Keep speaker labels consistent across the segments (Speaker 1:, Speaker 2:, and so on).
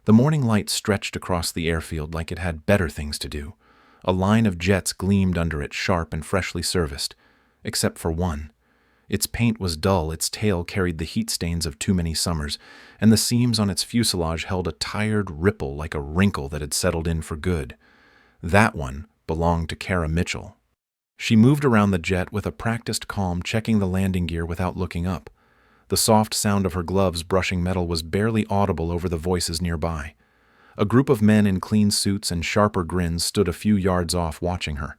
Speaker 1: The morning light stretched across the airfield like it had better things to do. A line of jets gleamed under it, sharp and freshly serviced, except for one. Its paint was dull, its tail carried the heat stains of too many summers, and the seams on its fuselage held a tired ripple like a wrinkle that had settled in for good. That one belonged to Kara Mitchell. She moved around the jet with a practiced calm, checking the landing gear without looking up. The soft sound of her gloves brushing metal was barely audible over the voices nearby. A group of men in clean suits and sharper grins stood a few yards off watching her.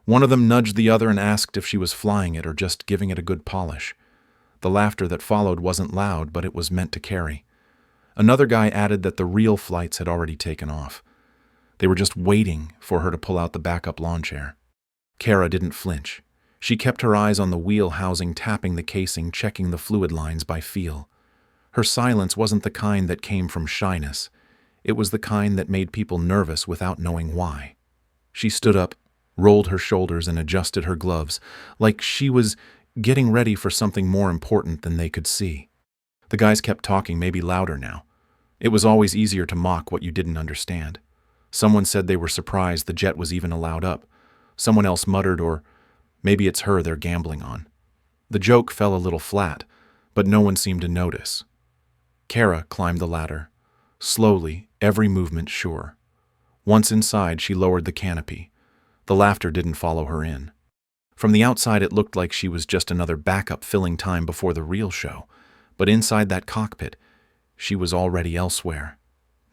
Speaker 1: One of them nudged the other and asked if she was flying it or just giving it a good polish. The laughter that followed wasn't loud, but it was meant to carry. Another guy added that the real flights had already taken off. They were just waiting for her to pull out the backup lawn chair. Kara didn't flinch. She kept her eyes on the wheel housing, tapping the casing, checking the fluid lines by feel. Her silence wasn't the kind that came from shyness. It was the kind that made people nervous without knowing why. She stood up, rolled her shoulders, and adjusted her gloves, like she was getting ready for something more important than they could see. The guys kept talking, maybe louder now. It was always easier to mock what you didn't understand. Someone said they were surprised the jet was even allowed up. Someone else muttered, or maybe it's her they're gambling on. The joke fell a little flat, but no one seemed to notice. Kara climbed the ladder. Slowly, every movement sure. Once inside, she lowered the canopy. The laughter didn't follow her in. From the outside, it looked like she was just another backup filling time before the real show. But inside that cockpit, she was already elsewhere.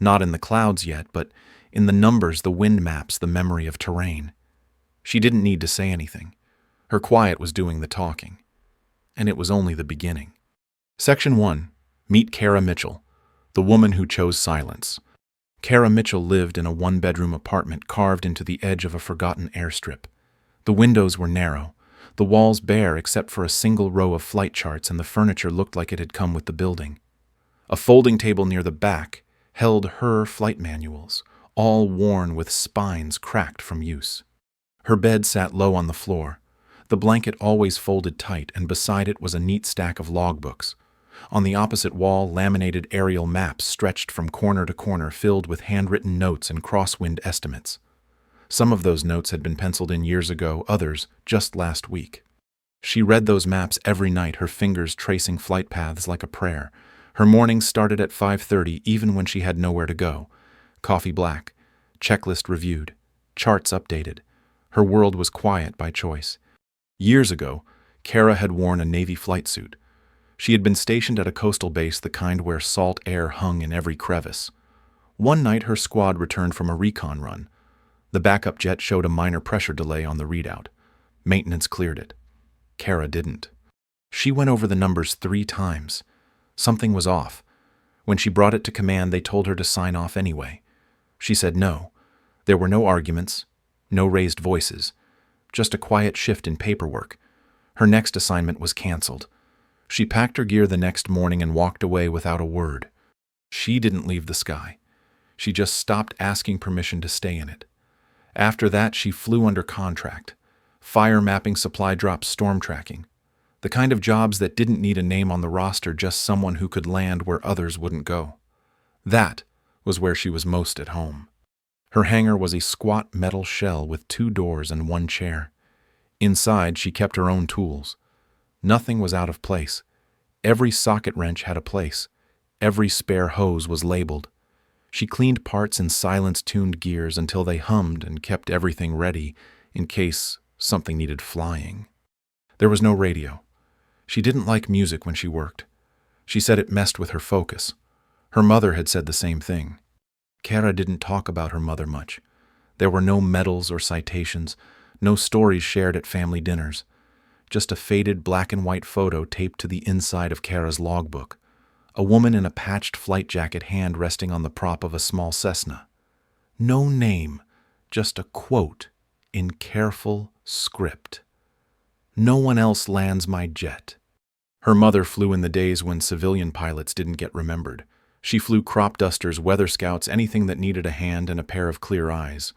Speaker 1: Not in the clouds yet, but in the numbers, the wind maps, the memory of terrain. She didn't need to say anything. Her quiet was doing the talking. And it was only the beginning. Section 1. Meet Kara Mitchell, the woman who chose silence. Kara Mitchell lived in a one-bedroom apartment carved into the edge of a forgotten airstrip. The windows were narrow, the walls bare except for a single row of flight charts, and the furniture looked like it had come with the building. A folding table near the back held her flight manuals, all worn with spines cracked from use. Her bed sat low on the floor, the blanket always folded tight, and beside it was a neat stack of logbooks. On the opposite wall, laminated aerial maps stretched from corner to corner, filled with handwritten notes and crosswind estimates. Some of those notes had been penciled in years ago, others just last week. She read those maps every night, her fingers tracing flight paths like a prayer. Her mornings started at 5:30, even when she had nowhere to go. Coffee black, checklist reviewed, charts updated. Her world was quiet by choice. Years ago, Kara had worn a Navy flight suit. She had been stationed at a coastal base, the kind where salt air hung in every crevice. One night, her squad returned from a recon run. The backup jet showed a minor pressure delay on the readout. Maintenance cleared it. Kara didn't. She went over the numbers 3 times. Something was off. When she brought it to command, they told her to sign off anyway. She said no. There were no arguments, no raised voices, just a quiet shift in paperwork. Her next assignment was canceled. She packed her gear the next morning and walked away without a word. She didn't leave the sky. She just stopped asking permission to stay in it. After that, she flew under contract. Fire mapping, supply drops, storm tracking. The kind of jobs that didn't need a name on the roster, just someone who could land where others wouldn't go. That was where she was most at home. Her hangar was a squat metal shell with 2 doors and 1 chair. Inside, she kept her own tools. Nothing was out of place. Every socket wrench had a place. Every spare hose was labeled. She cleaned parts and silence-tuned gears until they hummed and kept everything ready in case something needed flying. There was no radio. She didn't like music when she worked. She said it messed with her focus. Her mother had said the same thing. Kara didn't talk about her mother much. There were no medals or citations, no stories shared at family dinners. Just a faded black and white photo taped to the inside of Kara's logbook. A woman in a patched flight jacket, hand resting on the prop of a small Cessna. No name, just a quote in careful script. "No one else lands my jet." Her mother flew in the days when civilian pilots didn't get remembered. She flew crop dusters, weather scouts, anything that needed a hand and a pair of clear eyes.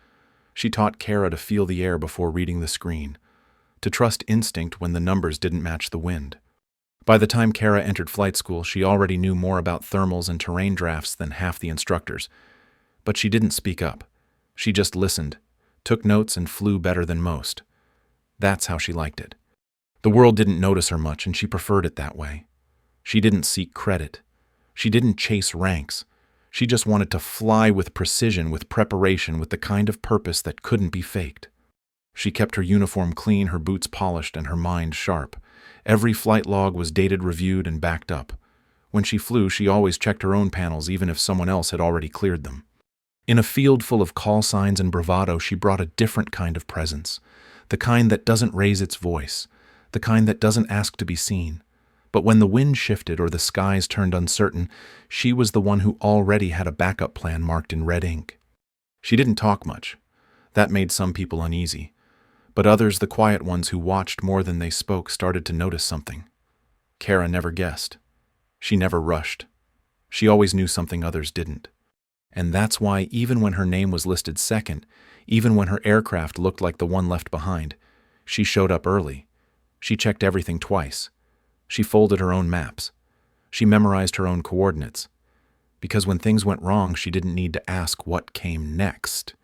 Speaker 1: She taught Kara to feel the air before reading the screen, to trust instinct when the numbers didn't match the wind. By the time Kara entered flight school, she already knew more about thermals and terrain drafts than half the instructors. But she didn't speak up. She just listened, took notes, and flew better than most. That's how she liked it. The world didn't notice her much, and she preferred it that way. She didn't seek credit. She didn't chase ranks. She just wanted to fly with precision, with preparation, with the kind of purpose that couldn't be faked. She kept her uniform clean, her boots polished, and her mind sharp. Every flight log was dated, reviewed, and backed up. When she flew, she always checked her own panels, even if someone else had already cleared them. In a field full of call signs and bravado, she brought a different kind of presence. The kind that doesn't raise its voice. The kind that doesn't ask to be seen. But when the wind shifted or the skies turned uncertain, she was the one who already had a backup plan marked in red ink. She didn't talk much. That made some people uneasy. But others, the quiet ones who watched more than they spoke, started to notice something. Kara never guessed. She never rushed. She always knew something others didn't. And that's why, even when her name was listed second, even when her aircraft looked like the one left behind, she showed up early. She checked everything twice. She folded her own maps. She memorized her own coordinates. Because when things went wrong, she didn't need to ask what came next.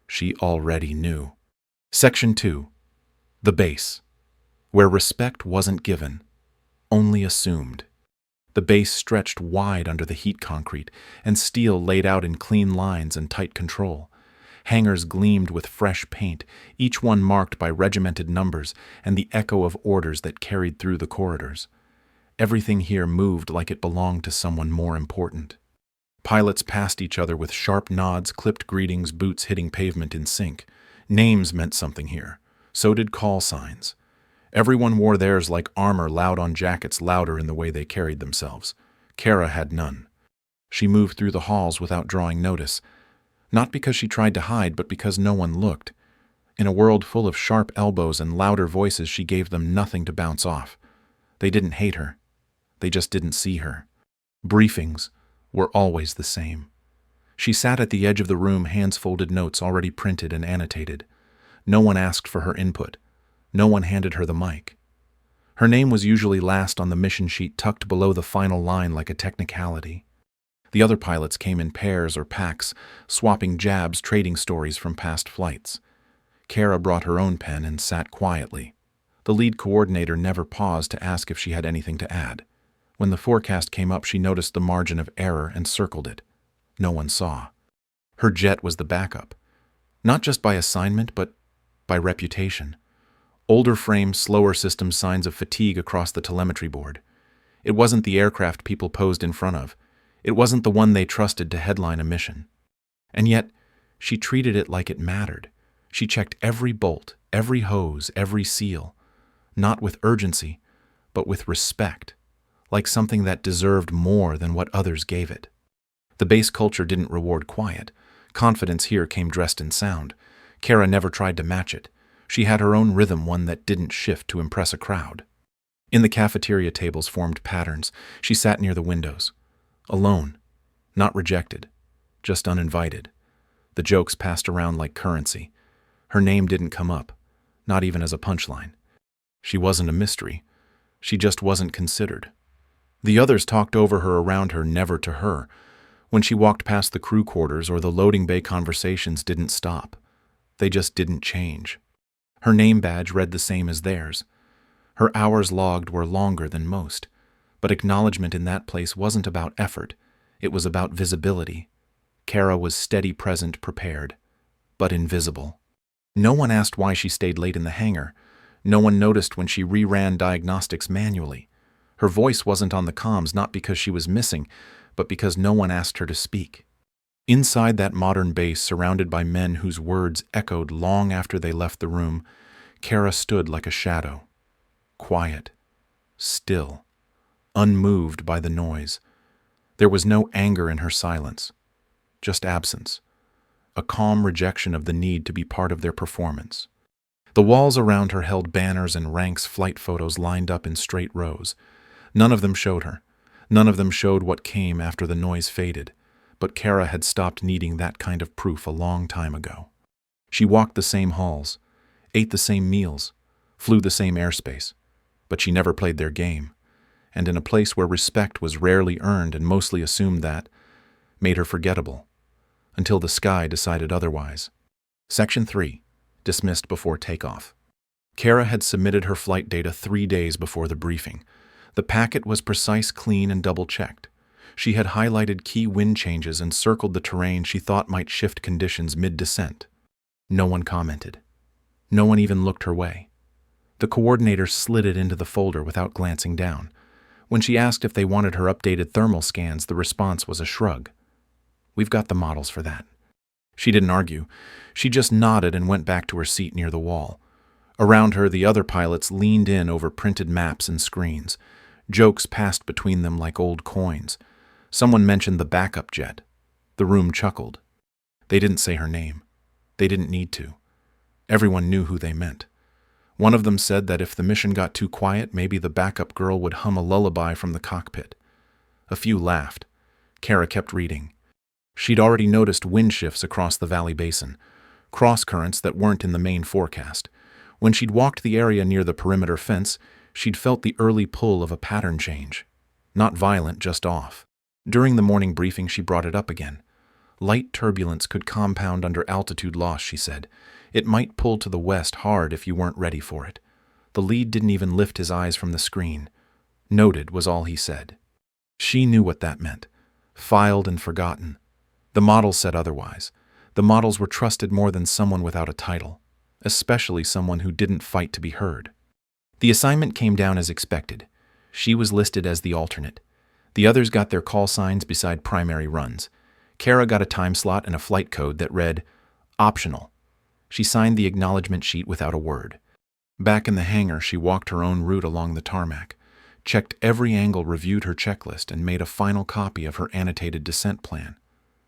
Speaker 1: She already knew. Section 2. The base, where respect wasn't given, only assumed. The base stretched wide under the heat concrete, and steel laid out in clean lines and tight control. Hangars gleamed with fresh paint, each one marked by regimented numbers and the echo of orders that carried through the corridors. Everything here moved like it belonged to someone more important. Pilots passed each other with sharp nods, clipped greetings, boots hitting pavement in sync. Names meant something here. So did call signs. Everyone wore theirs like armor, loud on jackets, louder in the way they carried themselves. Kara had none. She moved through the halls without drawing notice, not because she tried to hide, but because no one looked. In a world full of sharp elbows and louder voices, she gave them nothing to bounce off. They didn't hate her. They just didn't see her. Briefings were always the same. She sat at the edge of the room, hands folded, notes already printed and annotated. No one asked for her input. No one handed her the mic. Her name was usually last on the mission sheet, tucked below the final line like a technicality. The other pilots came in pairs or packs, swapping jabs, trading stories from past flights. Kara brought her own pen and sat quietly. The lead coordinator never paused to ask if she had anything to add. When the forecast came up, she noticed the margin of error and circled it. No one saw. Her jet was the backup. Not just by assignment, but by reputation. Older frame, slower system, signs of fatigue across the telemetry board. It wasn't the aircraft people posed in front of. It wasn't the one they trusted to headline a mission. And yet, she treated it like it mattered. She checked every bolt, every hose, every seal. Not with urgency, but with respect. Like something that deserved more than what others gave it. The base culture didn't reward quiet. Confidence here came dressed in sound. Kara never tried to match it. She had her own rhythm, one that didn't shift to impress a crowd. In the cafeteria, tables formed patterns. She sat near the windows. Alone. Not rejected. Just uninvited. The jokes passed around like currency. Her name didn't come up. Not even as a punchline. She wasn't a mystery. She just wasn't considered. The others talked over her, around her, never to her. When she walked past the crew quarters or the loading bay, conversations didn't stop. They just didn't change. Her name badge read the same as theirs. Her hours logged were longer than most. But acknowledgement in that place wasn't about effort. It was about visibility. Kara was steady, present, prepared, but invisible. No one asked why she stayed late in the hangar. No one noticed when she reran diagnostics manually. Her voice wasn't on the comms, not because she was missing, but because no one asked her to speak. Inside that modern base, surrounded by men whose words echoed long after they left the room, Kara stood like a shadow. Quiet. Still. Unmoved by the noise. There was no anger in her silence. Just absence. A calm rejection of the need to be part of their performance. The walls around her held banners and ranks, flight photos lined up in straight rows. None of them showed her. None of them showed what came after the noise faded, but Kara had stopped needing that kind of proof a long time ago. She walked the same halls, ate the same meals, flew the same airspace, but she never played their game. and in a place where respect was rarely earned and mostly assumed that, made her forgettable, until the sky decided otherwise. Section 3. Dismissed before takeoff. Kara had submitted her flight data 3 days before the briefing. The packet was precise, clean, and double-checked. She had highlighted key wind changes and circled the terrain she thought might shift conditions mid-descent. No one commented. No one even looked her way. The coordinator slid it into the folder without glancing down. When she asked if they wanted her updated thermal scans, the response was a shrug. "We've got the models for that." She didn't argue. She just nodded and went back to her seat near the wall. Around her, the other pilots leaned in over printed maps and screens. Jokes passed between them like old coins. Someone mentioned the backup jet. The room chuckled. They didn't say her name. They didn't need to. Everyone knew who they meant. One of them said that if the mission got too quiet, maybe the backup girl would hum a lullaby from the cockpit. A few laughed. Kara kept reading. She'd already noticed wind shifts across the valley basin, cross currents that weren't in the main forecast. When she'd walked the area near the perimeter fence, she'd felt the early pull of a pattern change. Not violent, just off. During the morning briefing, she brought it up again. Light turbulence could compound under altitude loss, she said. It might pull to the west hard if you weren't ready for it. The lead didn't even lift his eyes from the screen. Noted was all he said. She knew what that meant. Filed and forgotten. The models said otherwise. The models were trusted more than someone without a title, especially someone who didn't fight to be heard. The assignment came down as expected. She was listed as the alternate. The others got their call signs beside primary runs. Kara got a time slot and a flight code that read, "Optional." She signed the acknowledgement sheet without a word. Back in the hangar, she walked her own route along the tarmac, checked every angle, reviewed her checklist, and made a final copy of her annotated descent plan.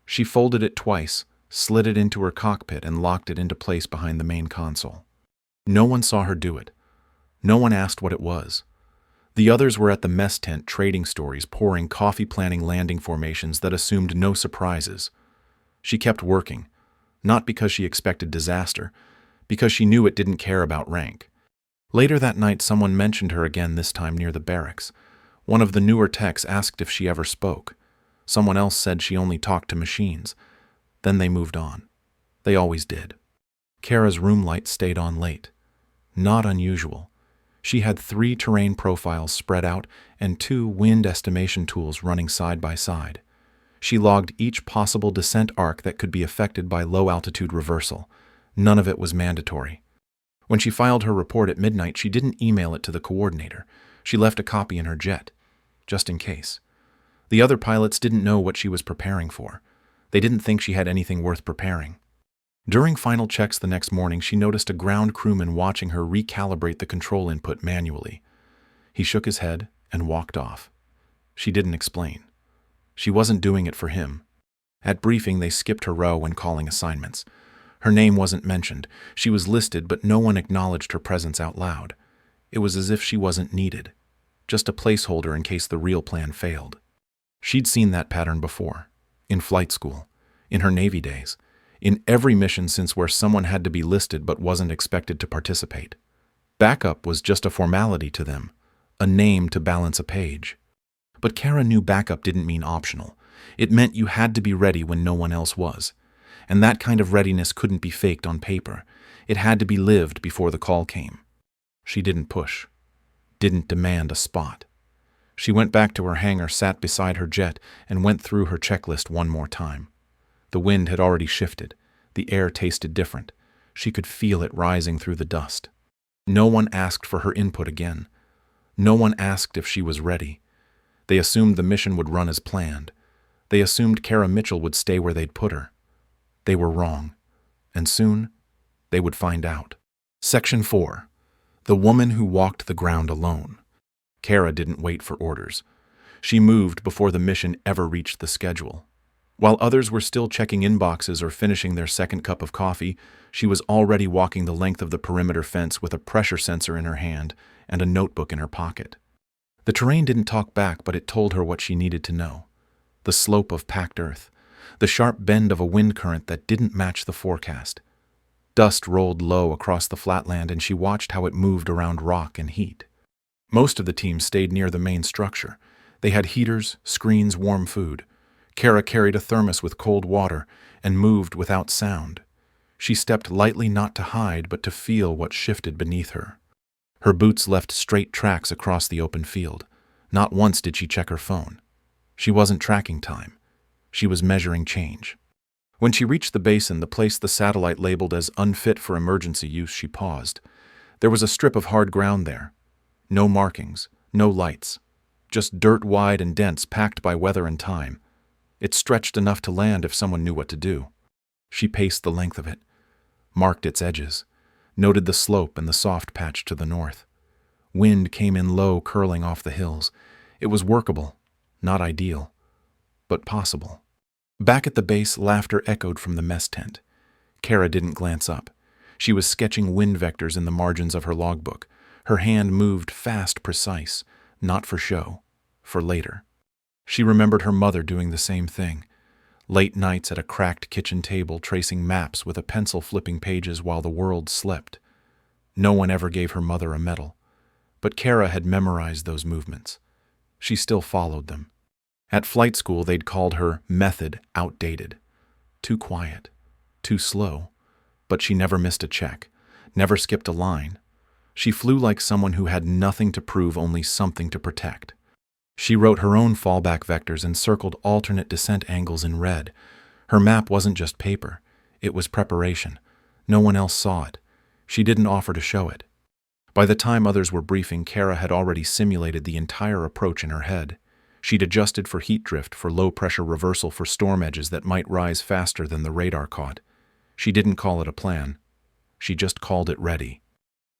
Speaker 1: She folded it twice, slid it into her cockpit, and locked it into place behind the main console. No one saw her do it. No one asked what it was. The others were at the mess tent trading stories, pouring coffee, planning landing formations that assumed no surprises. She kept working, not because she expected disaster, because she knew it didn't care about rank. Later that night, someone mentioned her again, this time near the barracks. One of the newer techs asked if she ever spoke. Someone else said she only talked to machines. Then they moved on. They always did. Kara's room light stayed on late. Not unusual. She had 3 terrain profiles spread out and 2 wind estimation tools running side by side. She logged each possible descent arc that could be affected by low-altitude reversal. None of it was mandatory. When she filed her report at midnight, she didn't email it to the coordinator. She left a copy in her jet, just in case. The other pilots didn't know what she was preparing for. They didn't think she had anything worth preparing. During final checks the next morning, she noticed a ground crewman watching her recalibrate the control input manually. He shook his head and walked off. She didn't explain. She wasn't doing it for him. At briefing, they skipped her row when calling assignments. Her name wasn't mentioned. She was listed, but no one acknowledged her presence out loud. It was as if she wasn't needed, just a placeholder in case the real plan failed. She'd seen that pattern before, in flight school, in her Navy days, in every mission since where someone had to be listed but wasn't expected to participate. Backup was just a formality to them, a name to balance a page. But Kara knew backup didn't mean optional. It meant you had to be ready when no one else was. And that kind of readiness couldn't be faked on paper. It had to be lived before the call came. She didn't push, didn't demand a spot. She went back to her hangar, sat beside her jet, and went through her checklist one more time. The wind had already shifted. The air tasted different. She could feel it rising through the dust. No one asked for her input again. No one asked if she was ready. They assumed the mission would run as planned. They assumed Kara Mitchell would stay where they'd put her. They were wrong. And soon, they would find out. Section 4. The woman who walked the ground alone. Kara didn't wait for orders. She moved before the mission ever reached the schedule. While others were still checking inboxes or finishing their second cup of coffee, she was already walking the length of the perimeter fence with a pressure sensor in her hand and a notebook in her pocket. The terrain didn't talk back, but it told her what she needed to know. The slope of packed earth, the sharp bend of a wind current that didn't match the forecast. Dust rolled low across the flatland, and she watched how it moved around rock and heat. Most of the team stayed near the main structure. They had heaters, screens, warm food. Kara carried a thermos with cold water and moved without sound. She stepped lightly not to hide but to feel what shifted beneath her. Her boots left straight tracks across the open field. Not once did she check her phone. She wasn't tracking time. She was measuring change. When she reached the basin, the place the satellite labeled as unfit for emergency use, she paused. There was a strip of hard ground there. No markings, no lights. Just dirt wide and dense, packed by weather and time. It stretched enough to land if someone knew what to do. She paced the length of it, marked its edges, noted the slope and the soft patch to the north. Wind came in low, curling off the hills. It was workable, not ideal, but possible. Back at the base, laughter echoed from the mess tent. Kara didn't glance up. She was sketching wind vectors in the margins of her logbook. Her hand moved fast, precise, not for show, for later. She remembered her mother doing the same thing. Late nights at a cracked kitchen table, tracing maps with a pencil, flipping pages while the world slept. No one ever gave her mother a medal, but Kara had memorized those movements. She still followed them. At flight school, they'd called her method outdated. Too quiet, too slow, but she never missed a check, never skipped a line. She flew like someone who had nothing to prove, only something to protect. She wrote her own fallback vectors and circled alternate descent angles in red. Her map wasn't just paper. It was preparation. No one else saw it. She didn't offer to show it. By the time others were briefing, Kara had already simulated the entire approach in her head. She'd adjusted for heat drift, for low-pressure reversal, for storm edges that might rise faster than the radar caught. She didn't call it a plan. She just called it ready.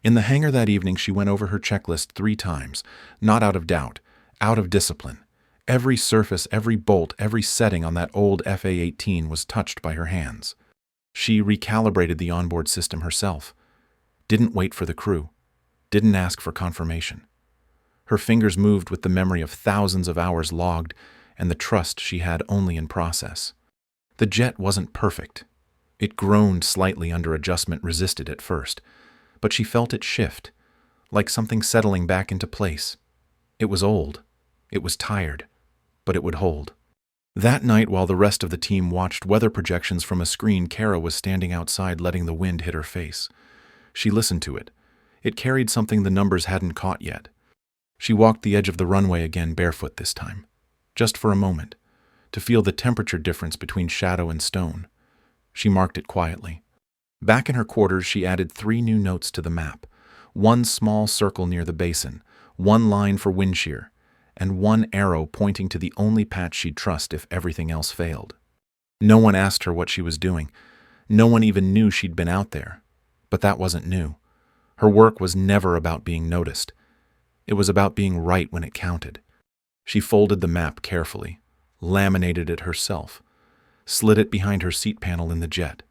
Speaker 1: In the hangar that evening, she went over her checklist 3 times, not out of doubt, out of discipline. Every surface, every bolt, every setting on that old A-18 was touched by her hands. She recalibrated the onboard system herself. Didn't wait for the crew. Didn't ask for confirmation. Her fingers moved with the memory of thousands of hours logged and the trust she had only in process. The jet wasn't perfect. It groaned slightly under adjustment, resisted at first, but she felt it shift, like something settling back into place. It was old. It was tired, but it would hold. That night, while the rest of the team watched weather projections from a screen, Kara was standing outside, letting the wind hit her face. She listened to it. It carried something the numbers hadn't caught yet. She walked the edge of the runway again, barefoot this time, just for a moment, to feel the temperature difference between shadow and stone. She marked it quietly. Back in her quarters, she added 3 new notes to the map. 1 small circle near the basin, 1 line for wind shear, and 1 arrow pointing to the only patch she'd trust if everything else failed. No one asked her what she was doing. No one even knew she'd been out there. But that wasn't new. Her work was never about being noticed. It was about being right when it counted. She folded the map carefully, laminated it herself, slid it behind her seat panel in the jet.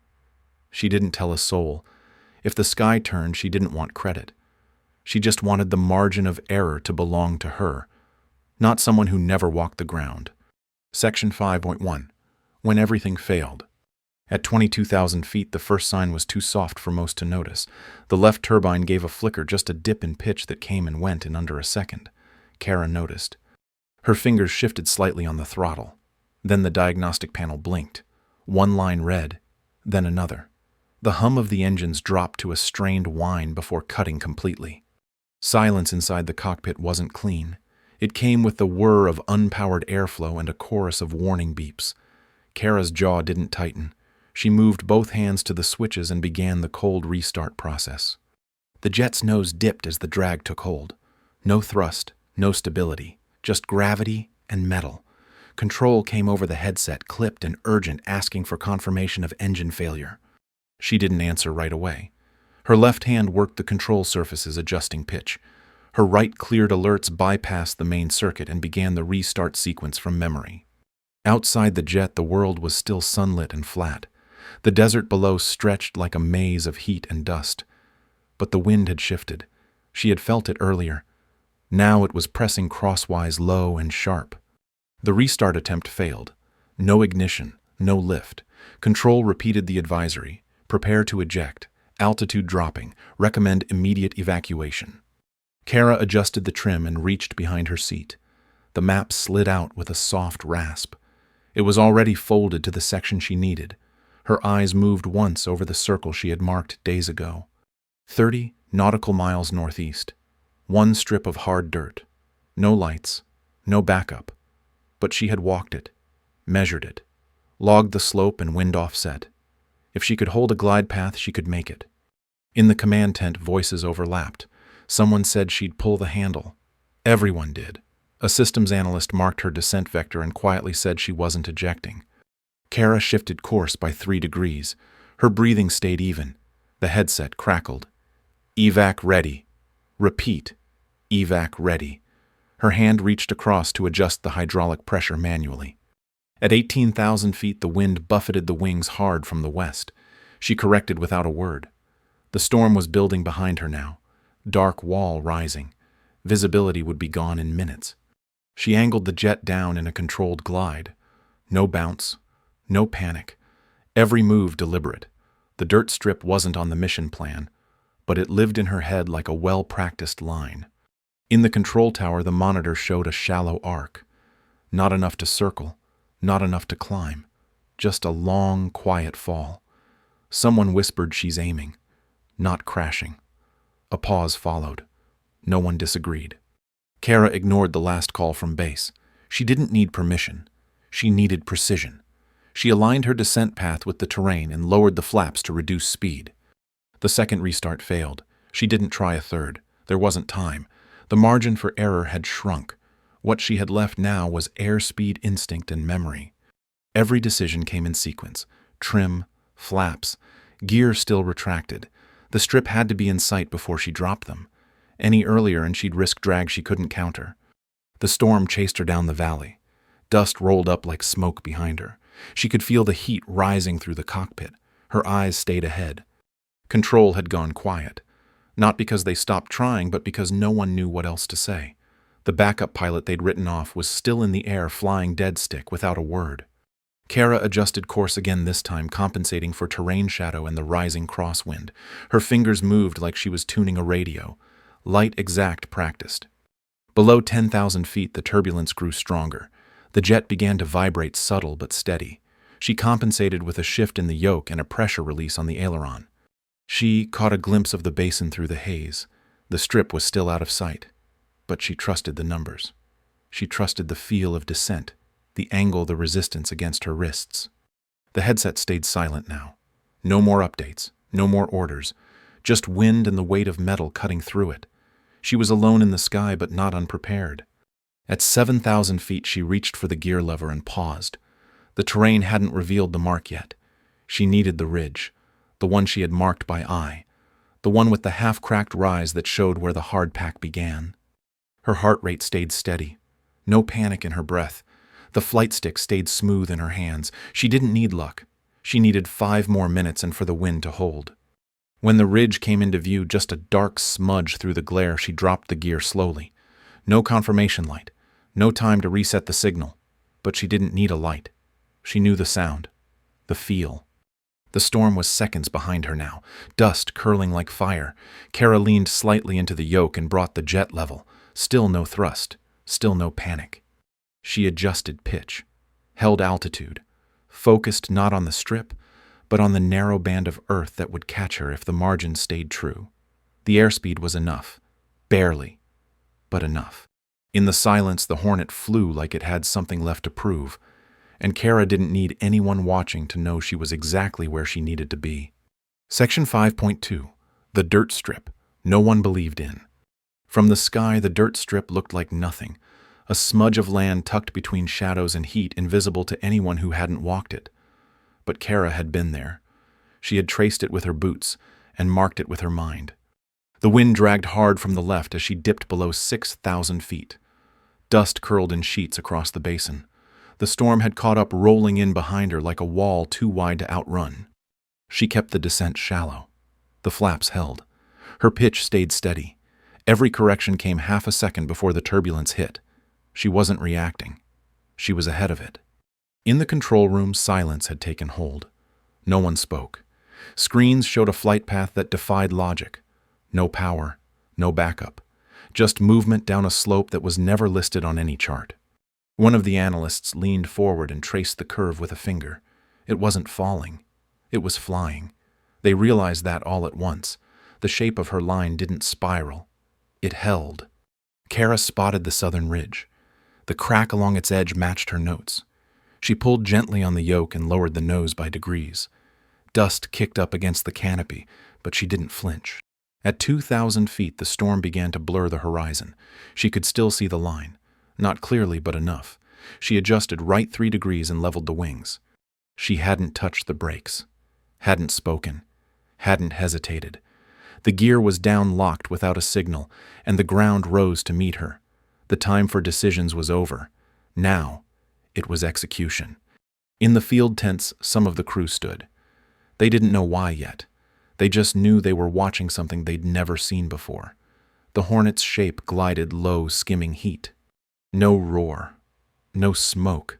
Speaker 1: She didn't tell a soul. If the sky turned, she didn't want credit. She just wanted the margin of error to belong to her, not someone who never walked the ground. Section 5.1. When everything failed. At 22,000 feet, the first sign was too soft for most to notice. The left turbine gave a flicker, just a dip in pitch that came and went in under a second. Kara noticed. Her fingers shifted slightly on the throttle. Then the diagnostic panel blinked. 1 line red, then another. The hum of the engines dropped to a strained whine before cutting completely. Silence inside the cockpit wasn't clean. It came with the whir of unpowered airflow and a chorus of warning beeps. Kara's jaw didn't tighten. She moved both hands to the switches and began the cold restart process. The jet's nose dipped as the drag took hold. No thrust, no stability, just gravity and metal. Control came over the headset, clipped and urgent, asking for confirmation of engine failure. She didn't answer right away. Her left hand worked the control surfaces, adjusting pitch. Her right cleared alerts, bypassed the main circuit, and began the restart sequence from memory. Outside the jet, the world was still sunlit and flat. The desert below stretched like a maze of heat and dust. But the wind had shifted. She had felt it earlier. Now it was pressing crosswise, low and sharp. The restart attempt failed. No ignition, no lift. Control repeated the advisory. Prepare to eject. Altitude dropping. Recommend immediate evacuation. Kara adjusted the trim and reached behind her seat. The map slid out with a soft rasp. It was already folded to the section she needed. Her eyes moved once over the circle she had marked days ago. 30 nautical miles northeast. One strip of hard dirt. No lights, no backup. But she had walked it, measured it, logged the slope and wind offset. If she could hold a glide path, she could make it. In the command tent, voices overlapped. Someone said she'd pull the handle. Everyone did. A systems analyst marked her descent vector and quietly said she wasn't ejecting. Kara shifted course by 3 degrees. Her breathing stayed even. The headset crackled. Evac ready. Repeat. Evac ready. Her hand reached across to adjust the hydraulic pressure manually. At 18,000 feet, the wind buffeted the wings hard from the west. She corrected without a word. The storm was building behind her now. Dark wall rising. Visibility would be gone in minutes. She angled the jet down in a controlled glide. No bounce. No panic. Every move deliberate. The dirt strip wasn't on the mission plan, but it lived in her head like a well-practiced line. In the control tower, the monitor showed a shallow arc. Not enough to circle, not enough to climb. Just a long, quiet fall. Someone whispered she's aiming, not crashing. A pause followed. No one disagreed. Kara ignored the last call from base. She didn't need permission. She needed precision. She aligned her descent path with the terrain and lowered the flaps to reduce speed. The second restart failed. She didn't try a third. There wasn't time. The margin for error had shrunk. What she had left now was airspeed instinct and memory. Every decision came in sequence. Trim, flaps, gear still retracted. The strip had to be in sight before she dropped them. Any earlier and she'd risk drag she couldn't counter. The storm chased her down the valley. Dust rolled up like smoke behind her. She could feel the heat rising through the cockpit. Her eyes stayed ahead. Control had gone quiet. Not because they stopped trying, but because no one knew what else to say. The backup pilot they'd written off was still in the air flying dead stick without a word. Kara adjusted course again this time, compensating for terrain shadow and the rising crosswind. Her fingers moved like she was tuning a radio. Light exact practiced. Below 10,000 feet, the turbulence grew stronger. The jet began to vibrate subtle but steady. She compensated with a shift in the yoke and a pressure release on the aileron. She caught a glimpse of the basin through the haze. The strip was still out of sight. But she trusted the numbers. She trusted the feel of descent, the angle, the resistance against her wrists. The headset stayed silent now. No more updates, no more orders, just wind and the weight of metal cutting through it. She was alone in the sky, but not unprepared. At 7,000 feet, she reached for the gear lever and paused. The terrain hadn't revealed the mark yet. She needed the ridge, the one she had marked by eye, the one with the half-cracked rise that showed where the hard pack began. Her heart rate stayed steady. No panic in her breath. The flight stick stayed smooth in her hands. She didn't need luck. She needed 5 more minutes and for the wind to hold. When the ridge came into view, just a dark smudge through the glare, she dropped the gear slowly. No confirmation light. No time to reset the signal. But she didn't need a light. She knew the sound. The feel. The storm was seconds behind her now, dust curling like fire. Kara leaned slightly into the yoke and brought the jet level. Still no thrust. Still no panic. She adjusted pitch, held altitude, focused not on the strip, but on the narrow band of earth that would catch her if the margin stayed true. The airspeed was enough. Barely. But enough. In the silence, the Hornet flew like it had something left to prove, and Kara didn't need anyone watching to know she was exactly where she needed to be. Section 5.2. The dirt strip. No one believed in. From the sky, the dirt strip looked like nothing, a smudge of land tucked between shadows and heat, invisible to anyone who hadn't walked it. But Kara had been there. She had traced it with her boots and marked it with her mind. The wind dragged hard from the left as she dipped below 6,000 feet. Dust curled in sheets across the basin. The storm had caught up, rolling in behind her like a wall too wide to outrun. She kept the descent shallow. The flaps held. Her pitch stayed steady. Every correction came half a second before the turbulence hit. She wasn't reacting. She was ahead of it. In the control room, silence had taken hold. No one spoke. Screens showed a flight path that defied logic. No power, no backup. just movement down a slope that was never listed on any chart. One of the analysts leaned forward and traced the curve with a finger. It wasn't falling. It was flying. They realized that all at once. The shape of her line didn't spiral. It held. Kara spotted the southern ridge. The crack along its edge matched her notes. She pulled gently on the yoke and lowered the nose by degrees. Dust kicked up against the canopy, but she didn't flinch. At 2,000 feet, the storm began to blur the horizon. She could still see the line. Not clearly, but enough. She adjusted right 3 degrees and leveled the wings. She hadn't touched the brakes. Hadn't spoken. Hadn't hesitated. The gear was down locked without a signal, and the ground rose to meet her. The time for decisions was over. Now, it was execution. In the field tents, some of the crew stood. They didn't know why yet. They just knew they were watching something they'd never seen before. The Hornet's shape glided low, skimming heat. No roar. No smoke.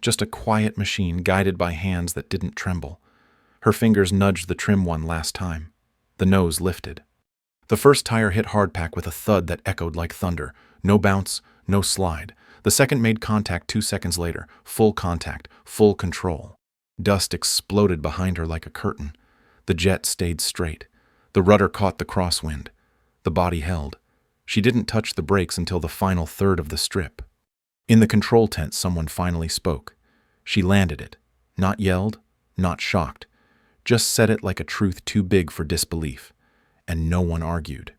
Speaker 1: Just a quiet machine guided by hands that didn't tremble. Her fingers nudged the trim one last time. The nose lifted. The first tire hit hardpack with a thud that echoed like thunder. No bounce, no slide. The second made contact 2 seconds later. Full contact, full control. Dust exploded behind her like a curtain. The jet stayed straight. The rudder caught the crosswind. The body held. She didn't touch the brakes until the final third of the strip. In the control tent, someone finally spoke. She landed it. Not yelled, not shocked. Just said it like a truth too big for disbelief. And no one argued.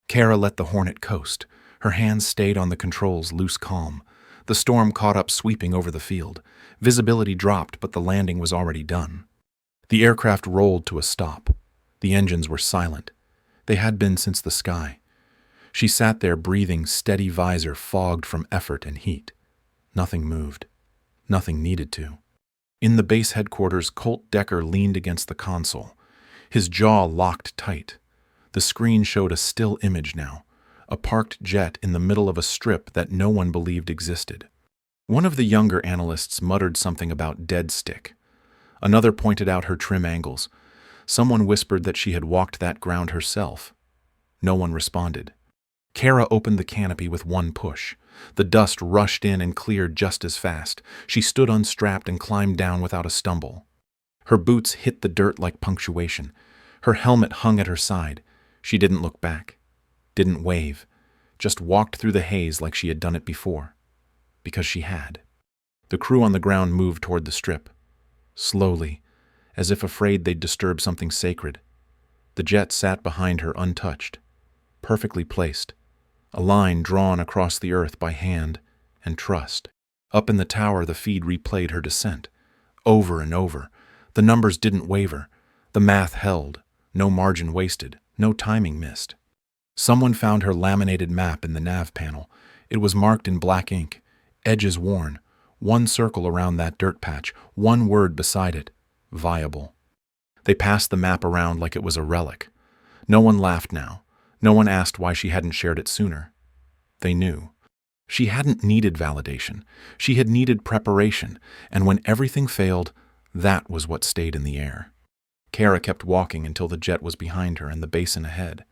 Speaker 1: Kara let the Hornet coast. Her hands stayed on the controls, loose calm. The storm caught up, sweeping over the field. Visibility dropped, but the landing was already done. The aircraft rolled to a stop. The engines were silent. They had been since the sky. She sat there, breathing, steady visor fogged from effort and heat. Nothing moved. Nothing needed to. In the base headquarters, Colt Decker leaned against the console. His jaw locked tight. The screen showed a still image now. A parked jet in the middle of a strip that no one believed existed. One of the younger analysts muttered something about dead stick. Another pointed out her trim angles. Someone whispered that she had walked that ground herself. No one responded. Kara opened the canopy with one push. The dust rushed in and cleared just as fast. She stood unstrapped and climbed down without a stumble. Her boots hit the dirt like punctuation. Her helmet hung at her side. She didn't look back. Didn't wave. Just walked through the haze like she had done it before. Because she had. The crew on the ground moved toward the strip. Slowly, as if afraid they'd disturb something sacred. The jet sat behind her untouched. Perfectly placed. A line drawn across the earth by hand and trust. Up in the tower, the feed replayed her descent. Over and over. The numbers didn't waver. The math held. No margin wasted. No timing missed. Someone found her laminated map in the nav panel. It was marked in black ink. Edges worn. One circle around that dirt patch. One word beside it. Viable. They passed the map around like it was a relic. No one laughed now. No one asked why she hadn't shared it sooner. They knew. She hadn't needed validation. She had needed preparation, and when everything failed, that was what stayed in the air. Kara kept walking until the jet was behind her and the basin ahead.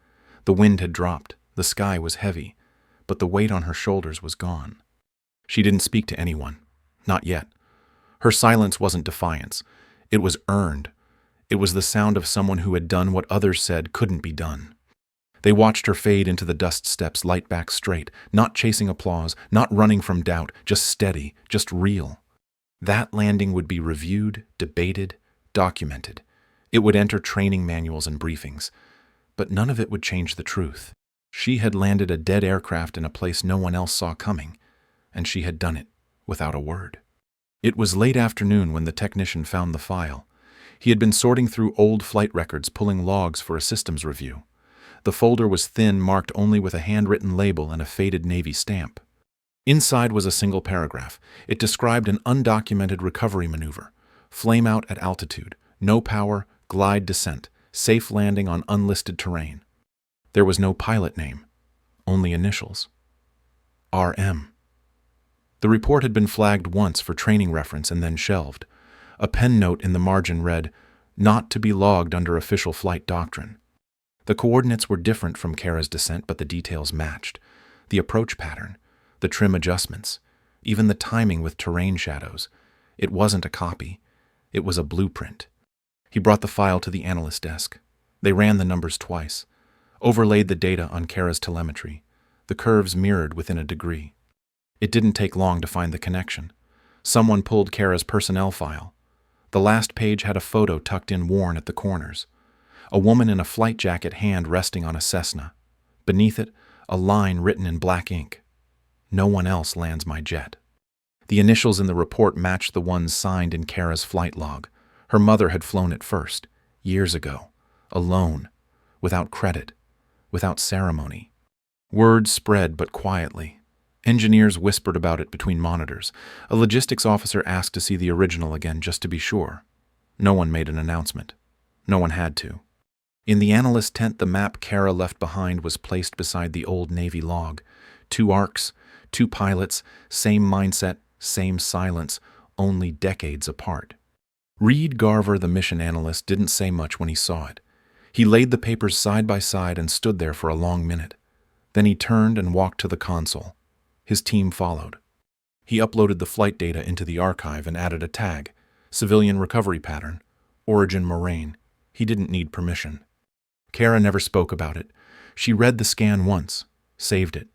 Speaker 1: The wind had dropped, the sky was heavy, but the weight on her shoulders was gone. She didn't speak to anyone. Not yet. Her silence wasn't defiance. It was earned. It was the sound of someone who had done what others said couldn't be done. They watched her fade into the dust steps, light back straight, not chasing applause, not running from doubt, just steady, just real. That landing would be reviewed, debated, documented. It would enter training manuals and briefings. But none of it would change the truth. She had landed a dead aircraft in a place no one else saw coming, and she had done it without a word. It was late afternoon when the technician found the file. He had been sorting through old flight records, pulling logs for a systems review. The folder was thin, marked only with a handwritten label and a faded Navy stamp. Inside was a single paragraph. It described an undocumented recovery maneuver. Flame out at altitude. No power, glide descent. Safe landing on unlisted terrain. There was no pilot name. Only initials. RM. The report had been flagged once for training reference and then shelved. A pen note in the margin read, "Not to be logged under official flight doctrine." The coordinates were different from Kara's descent, but the details matched. The approach pattern, the trim adjustments, even the timing with terrain shadows. It wasn't a copy. It was a blueprint. He brought the file to the analyst's desk. They ran the numbers twice, overlaid the data on Kara's telemetry. The curves mirrored within a degree. It didn't take long to find the connection. Someone pulled Kara's personnel file. The last page had a photo tucked in worn at the corners. A woman in a flight jacket, hand resting on a Cessna. Beneath it, a line written in black ink. "No one else lands my jet." The initials in the report matched the ones signed in Kara's flight log. Her mother had flown it first, years ago, alone, without credit, without ceremony. Word spread but quietly. Engineers whispered about it between monitors. A logistics officer asked to see the original again just to be sure. No one made an announcement. No one had to. In the analyst tent, the map Kara left behind was placed beside the old Navy log. 2 arcs, 2 pilots, same mindset, same silence, only decades apart. Reed Garver, the mission analyst, didn't say much when he saw it. He laid the papers side by side and stood there for a long minute. Then he turned and walked to the console. His team followed. He uploaded the flight data into the archive and added a tag, civilian recovery pattern, origin moraine. He didn't need permission. Kara never spoke about it. She read the scan once, saved it,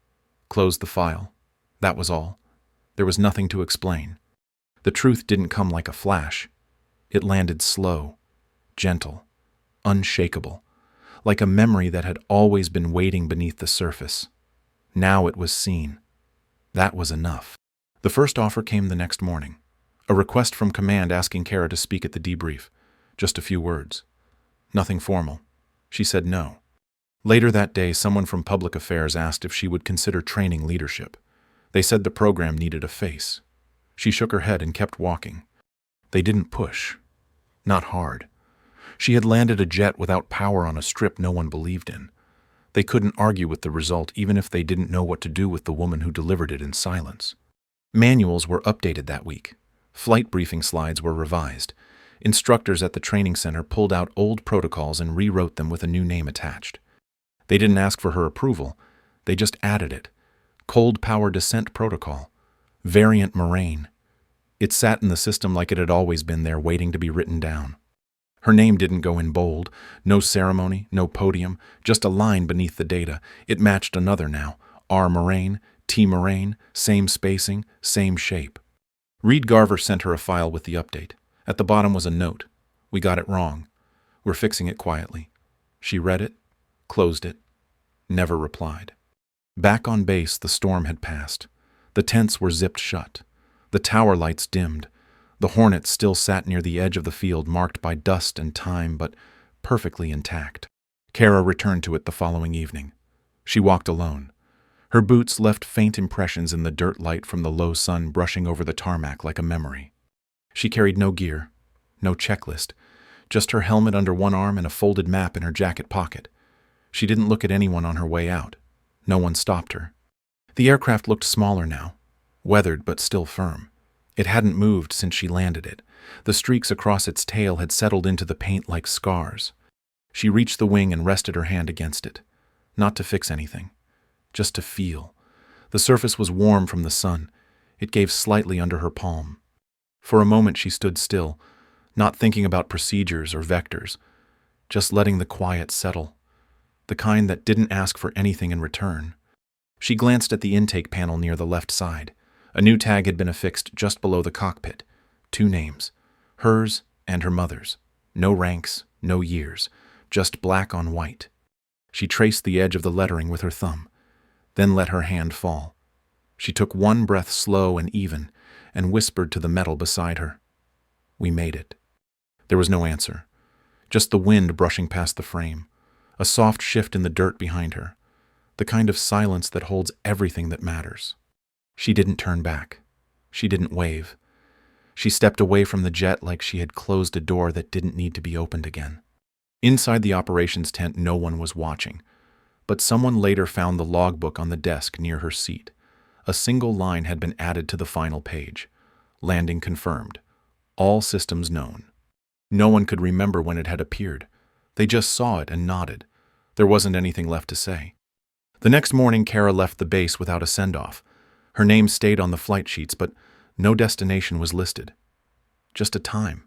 Speaker 1: closed the file. That was all. There was nothing to explain. The truth didn't come like a flash. It landed slow, gentle, unshakable, like a memory that had always been waiting beneath the surface. Now it was seen. That was enough. The first offer came the next morning. A request from command asking Kara to speak at the debrief. Just a few words. Nothing formal. She said no. Later that day, someone from public affairs asked if she would consider training leadership. They said the program needed a face. She shook her head and kept walking. They didn't push. Not hard. She had landed a jet without power on a strip no one believed in. They couldn't argue with the result even if they didn't know what to do with the woman who delivered it in silence. Manuals were updated that week. Flight briefing slides were revised. Instructors at the training center pulled out old protocols and rewrote them with a new name attached. They didn't ask for her approval. They just added it. Cold Power Descent Protocol. Variant Moraine. It sat in the system like it had always been there, waiting to be written down. Her name didn't go in bold. No ceremony, no podium, just a line beneath the data. It matched another now. R. Moraine, T. Moraine, same spacing, same shape. Reed Garver sent her a file with the update. At the bottom was a note. "We got it wrong. We're fixing it quietly." She read it, closed it, never replied. Back on base, the storm had passed. The tents were zipped shut. The tower lights dimmed. The Hornet still sat near the edge of the field, marked by dust and time, but perfectly intact. Kara returned to it the following evening. She walked alone. Her boots left faint impressions in the dirt light from the low sun brushing over the tarmac like a memory. She carried no gear, no checklist, just her helmet under one arm and a folded map in her jacket pocket. She didn't look at anyone on her way out. No one stopped her. The aircraft looked smaller now, weathered but still firm. It hadn't moved since she landed it. The streaks across its tail had settled into the paint like scars. She reached the wing and rested her hand against it. Not to fix anything, just to feel. The surface was warm from the sun. It gave slightly under her palm. For a moment she stood still, not thinking about procedures or vectors, just letting the quiet settle, the kind that didn't ask for anything in return. She glanced at the intake panel near the left side. A new tag had been affixed just below the cockpit. 2 names, hers and her mother's. No ranks, no years, just black on white. She traced the edge of the lettering with her thumb, then let her hand fall. She took one breath slow and even, and whispered to the metal beside her. "We made it." There was no answer, just the wind brushing past the frame, a soft shift in the dirt behind her, the kind of silence that holds everything that matters. She didn't turn back. She didn't wave. She stepped away from the jet like she had closed a door that didn't need to be opened again. Inside the operations tent, no one was watching, but someone later found the logbook on the desk near her seat. A single line had been added to the final page. Landing confirmed. All systems known. No one could remember when it had appeared. They just saw it and nodded. There wasn't anything left to say. The next morning, Kara left the base without a send-off. Her name stayed on the flight sheets, but no destination was listed. Just a time.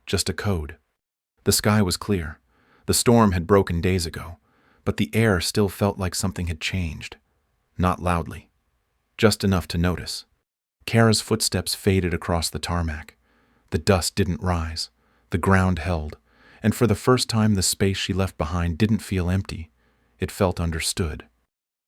Speaker 1: Just a code. The sky was clear. The storm had broken days ago, but the air still felt like something had changed. Not loudly. Just enough to notice. Kara's footsteps faded across the tarmac. The dust didn't rise. The ground held. And for the first time, the space she left behind didn't feel empty. It felt understood.